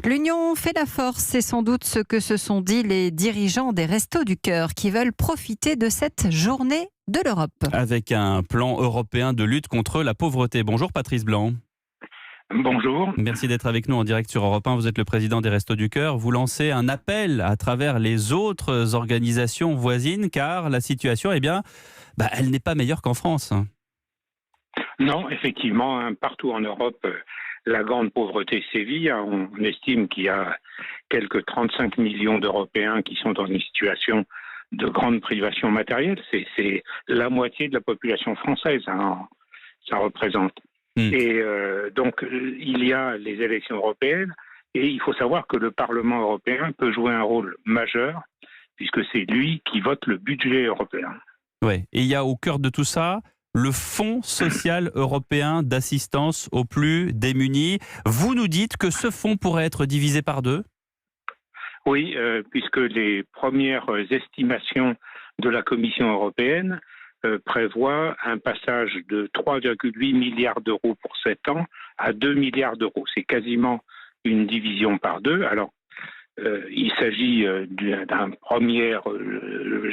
L'union fait la force, c'est sans doute ce que se sont dit les dirigeants des Restos du Cœur qui veulent profiter de cette journée de l'Europe. Avec un plan européen de lutte contre la pauvreté. Bonjour Patrice Blanc. Bonjour. Merci d'être avec nous en direct sur Europe 1. Vous êtes le président des Restos du Cœur. Vous lancez un appel à travers les autres organisations voisines car la situation, elle n'est pas meilleure qu'en France. Non, effectivement, partout en Europe, la grande pauvreté sévit. On estime qu'il y a quelques 35 millions d'Européens qui sont dans une situation de grande privation matérielle. C'est la moitié de la population française, ça représente. Et donc, il y a les élections européennes et il faut savoir que le Parlement européen peut jouer un rôle majeur puisque c'est lui qui vote le budget européen. Ouais. Et il y a au cœur de tout ça le Fonds social européen d'assistance aux plus démunis. Vous nous dites que ce fonds pourrait être divisé par deux ? Oui, puisque les premières estimations de la Commission européenne prévoient un passage de 3,8 milliards d'euros pour 7 ans à 2 milliards d'euros. C'est quasiment une division par deux. Alors, il s'agit d'un premier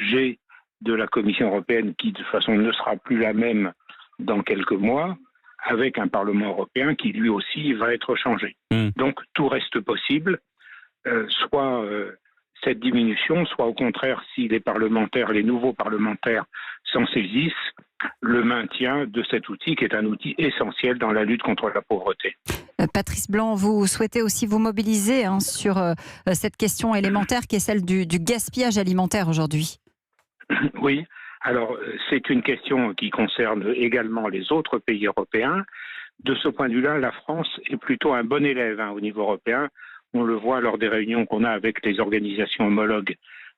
jet de la Commission européenne qui, de toute façon, ne sera plus la même dans quelques mois, avec un Parlement européen qui, lui aussi, va être changé. Donc, tout reste possible, soit cette diminution, soit au contraire, si les nouveaux parlementaires s'en saisissent, le maintien de cet outil qui est un outil essentiel dans la lutte contre la pauvreté. Patrice Blanc, vous souhaitez aussi vous mobiliser sur cette question élémentaire qui est celle du gaspillage alimentaire aujourd'hui. Oui, alors c'est une question qui concerne également les autres pays européens. De ce point de vue-là, la France est plutôt un bon élève au niveau européen. On le voit lors des réunions qu'on a avec les organisations homologues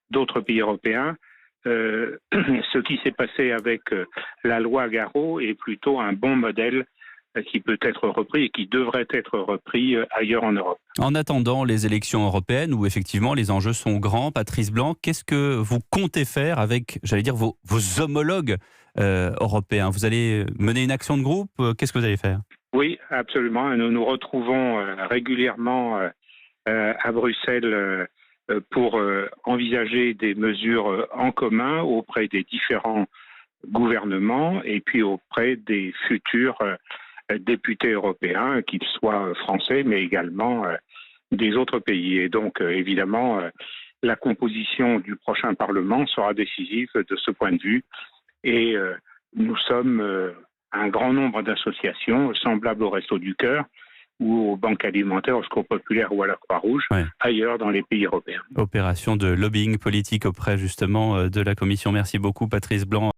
d'autres pays européens. Ce qui s'est passé avec la loi Garot est plutôt un bon modèle qui peut être repris et qui devrait être repris ailleurs en Europe. En attendant les élections européennes, où effectivement les enjeux sont grands, Patrice Blanc, qu'est-ce que vous comptez faire avec, vos homologues européens ? Vous allez mener une action de groupe ? Qu'est-ce que vous allez faire ? Oui, absolument. Nous nous retrouvons régulièrement à Bruxelles pour envisager des mesures en commun auprès des différents gouvernements et puis auprès des futurs députés européens, qu'ils soient français, mais également des autres pays. Et donc, évidemment, la composition du prochain Parlement sera décisive de ce point de vue. Et nous sommes un grand nombre d'associations semblables aux Restos du Cœur ou aux banques alimentaires, au Secours populaire ou à la Croix-Rouge, ailleurs dans les pays européens. Opération de lobbying politique auprès justement de la Commission. Merci beaucoup Patrice Blanc.